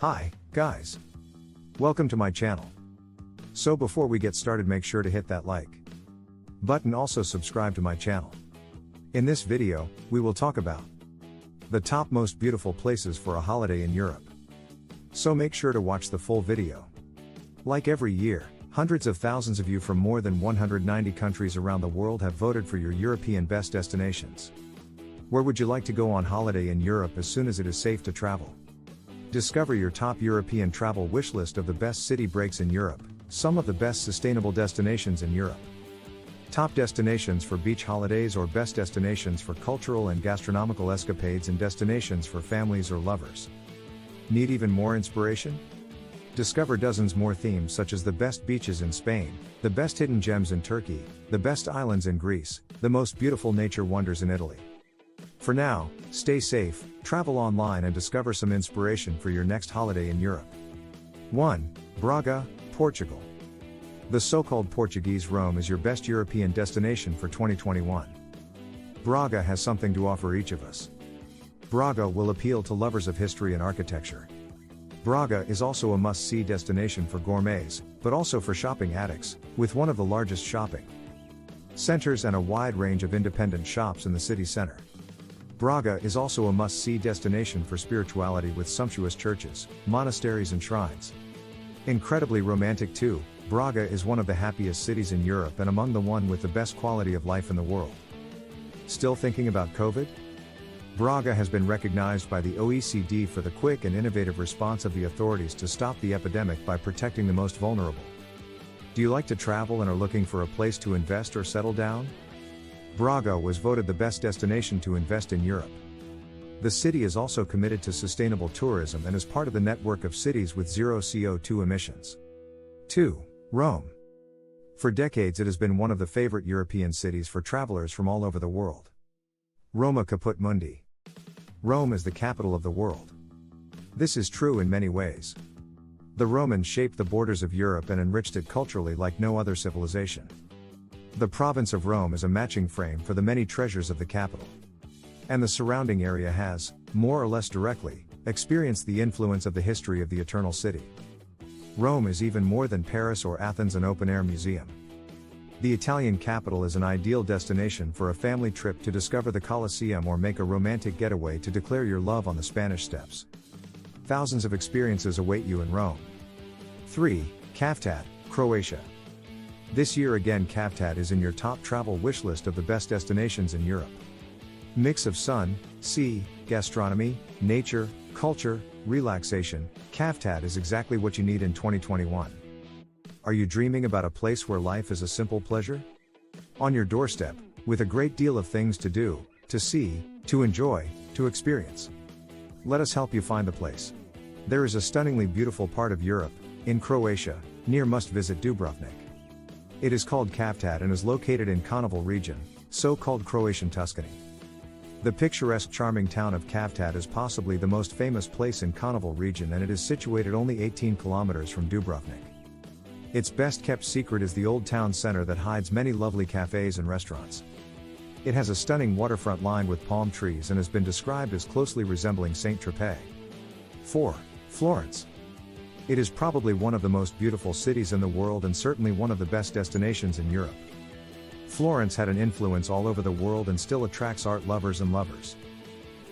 Hi, guys. Welcome to my channel. So before we get started, make sure to hit that like button, also subscribe to my channel. In this video, we will talk about the top most beautiful places for a holiday in Europe. So make sure to watch the full video. Like every year, hundreds of thousands of you from more than 190 countries around the world have voted for your European best destinations. Where would you like to go on holiday in Europe as soon as it is safe to travel? Discover your top European travel wish list of the best city breaks in Europe, some of the best sustainable destinations in Europe. Top destinations for beach holidays or best destinations for cultural and gastronomical escapades and destinations for families or lovers. Need even more inspiration? Discover dozens more themes such as the best beaches in Spain, the best hidden gems in Turkey, the best islands in Greece, the most beautiful nature wonders in Italy. For now, stay safe, travel online and discover some inspiration for your next holiday in Europe. 1. Braga, Portugal. The so-called Portuguese Rome is your best European destination for 2021. Braga has something to offer each of us. Braga will appeal to lovers of history and architecture. Braga is also a must-see destination for gourmets, but also for shopping addicts, with one of the largest shopping centers and a wide range of independent shops in the city center. Braga is also a must-see destination for spirituality with sumptuous churches, monasteries and shrines. Incredibly romantic too, Braga is one of the happiest cities in Europe and among the one with the best quality of life in the world. Still thinking about COVID? Braga has been recognized by the OECD for the quick and innovative response of the authorities to stop the epidemic by protecting the most vulnerable. Do you like to travel and are looking for a place to invest or settle down? Braga was voted the best destination to invest in Europe. The city is also committed to sustainable tourism and is part of the network of cities with zero CO2 emissions. 2. Rome. For decades it has been one of the favorite European cities for travelers from all over the world. Roma caput mundi. Rome is the capital of the world. This is true in many ways. The Romans shaped the borders of Europe and enriched it culturally like no other civilization. The province of Rome is a matching frame for the many treasures of the capital. And the surrounding area has, more or less directly, experienced the influence of the history of the Eternal City. Rome is even more than Paris or Athens, an open-air museum. The Italian capital is an ideal destination for a family trip to discover the Colosseum or make a romantic getaway to declare your love on the Spanish Steps. Thousands of experiences await you in Rome. 3. Cavtat, Croatia. This year again Cavtat is in your top travel wish list of the best destinations in Europe. Mix of sun, sea, gastronomy, nature, culture, relaxation, Cavtat is exactly what you need in 2021. Are you dreaming about a place where life is a simple pleasure? On your doorstep, with a great deal of things to do, to see, to enjoy, to experience. Let us help you find the place. There is a stunningly beautiful part of Europe, in Croatia, near must-visit Dubrovnik. It is called Cavtat and is located in Konaval region, so-called Croatian Tuscany. The picturesque charming town of Cavtat is possibly the most famous place in Konaval region and it is situated only 18 kilometers from Dubrovnik. Its best kept secret is the old town center that hides many lovely cafes and restaurants. It has a stunning waterfront lined with palm trees and has been described as closely resembling Saint-Tropez. 4. Florence. It is probably one of the most beautiful cities in the world and certainly one of the best destinations in Europe. Florence had an influence all over the world and still attracts art lovers and lovers.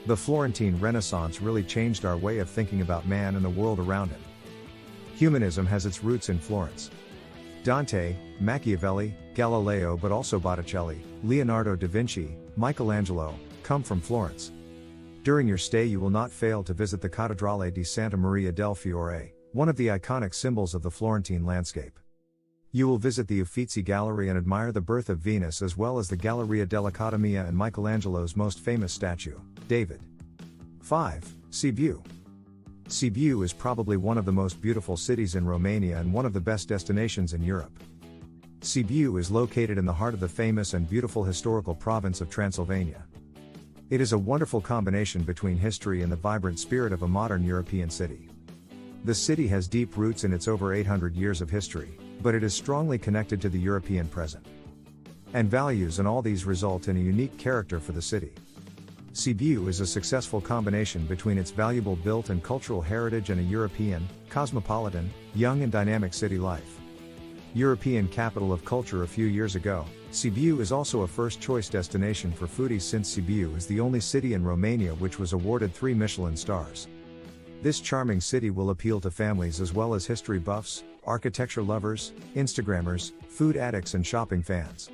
The Florentine Renaissance really changed our way of thinking about man and the world around him. Humanism has its roots in Florence. Dante, Machiavelli, Galileo but also Botticelli, Leonardo da Vinci, Michelangelo, come from Florence. During your stay you will not fail to visit the Cattedrale di Santa Maria del Fiore, one of the iconic symbols of the Florentine landscape. You will visit the Uffizi Gallery and admire the birth of Venus as well as the Galleria dell'Accademia and Michelangelo's most famous statue, David. 5. Sibiu. Sibiu is probably one of the most beautiful cities in Romania and one of the best destinations in Europe. Sibiu is located in the heart of the famous and beautiful historical province of Transylvania. It is a wonderful combination between history and the vibrant spirit of a modern European city. The city has deep roots in its over 800 years of history, but it is strongly connected to the European present and values, and all these result in a unique character for the city. Sibiu is a successful combination between its valuable built and cultural heritage and a European, cosmopolitan, young and dynamic city life. European capital of culture a few years ago, Sibiu is also a first-choice destination for foodies since Sibiu is the only city in Romania which was awarded 3 Michelin stars. This charming city will appeal to families as well as history buffs, architecture lovers, Instagrammers, food addicts and shopping fans.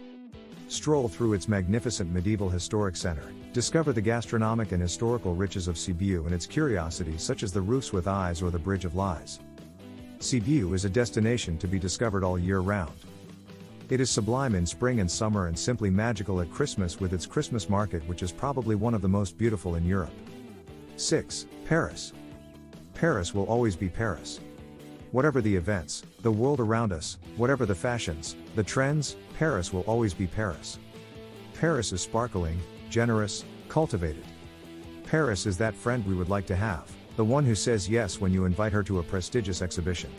Stroll through its magnificent medieval historic center, discover the gastronomic and historical riches of Sibiu and its curiosities such as the roofs with eyes or the Bridge of Lies. Sibiu is a destination to be discovered all year round. It is sublime in spring and summer and simply magical at Christmas with its Christmas market, which is probably one of the most beautiful in Europe. 6. Paris. Paris will always be Paris. Whatever the events, the world around us, whatever the fashions, the trends, Paris will always be Paris. Paris is sparkling, generous, cultivated. Paris is that friend we would like to have, the one who says yes when you invite her to a prestigious exhibition.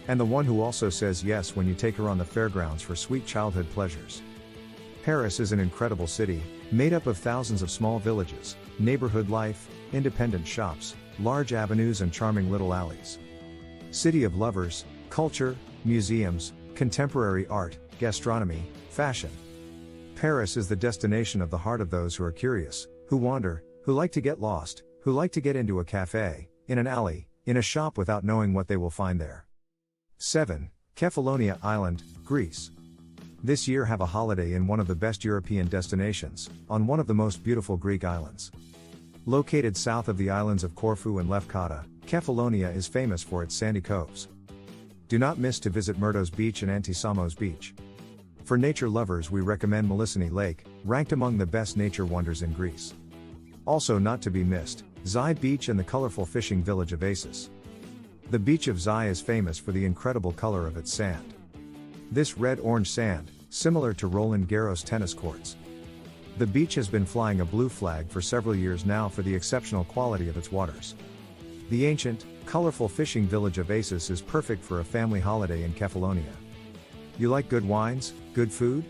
And the one who also says yes when you take her on the fairgrounds for sweet childhood pleasures. Paris is an incredible city, made up of thousands of small villages, neighborhood life, independent shops, large avenues and charming little alleys. City of lovers, culture, museums, contemporary art, gastronomy, fashion. Paris is the destination of the heart of those who are curious, who wander, who like to get lost, who like to get into a cafe, in an alley, in a shop without knowing what they will find there. 7. Kefalonia Island, Greece. This year have a holiday in one of the best European destinations, on one of the most beautiful Greek islands. Located south of the islands of Corfu and Lefkada, Kefalonia is famous for its sandy coves. Do not miss to visit Myrtos Beach and Antisamos Beach. For nature lovers we recommend Melissini Lake, ranked among the best nature wonders in Greece. Also not to be missed, Zai Beach and the colorful fishing village of Assos. The beach of Zai is famous for the incredible color of its sand. This red-orange sand, similar to Roland Garros tennis courts. The beach has been flying a blue flag for several years now for the exceptional quality of its waters. The ancient, colorful fishing village of Assos is perfect for a family holiday in Kefalonia. You like good wines, good food?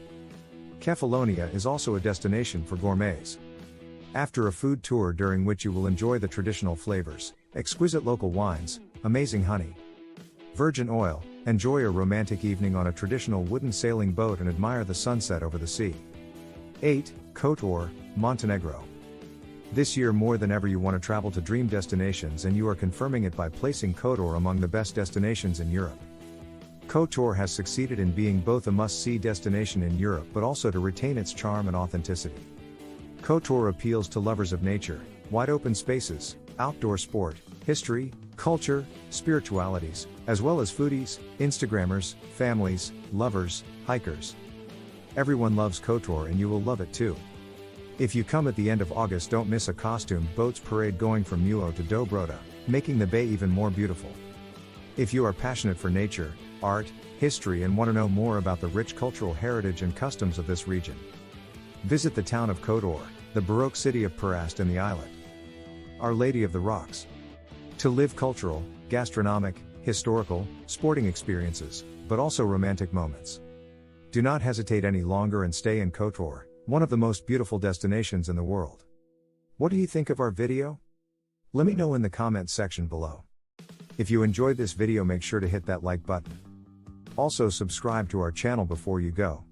Kefalonia is also a destination for gourmets. After a food tour during which you will enjoy the traditional flavors, exquisite local wines, amazing honey, virgin oil, enjoy a romantic evening on a traditional wooden sailing boat and admire the sunset over the sea. 8. Kotor, Montenegro. This year more than ever you want to travel to dream destinations and you are confirming it by placing Kotor among the best destinations in Europe. Kotor has succeeded in being both a must-see destination in Europe but also to retain its charm and authenticity. Kotor appeals to lovers of nature, wide open spaces, outdoor sport, history, culture, spiritualities, as well as foodies, Instagrammers, families, lovers, hikers. Everyone loves Kotor and you will love it too. If you come at the end of August, don't miss a costume boats parade going from Muo to Dobroda, making the bay even more beautiful. If you are passionate for nature, art, history and want to know more about the rich cultural heritage and customs of this region, visit the town of Kotor, the Baroque city of Perast in the island. Our Lady of the Rocks. To live cultural, gastronomic, historical, sporting experiences, but also romantic moments. Do not hesitate any longer and stay in Kotor, one of the most beautiful destinations in the world. What do you think of our video? Let me know in the comments section below. If you enjoyed this video, make sure to hit that like button. Also subscribe to our channel before you go.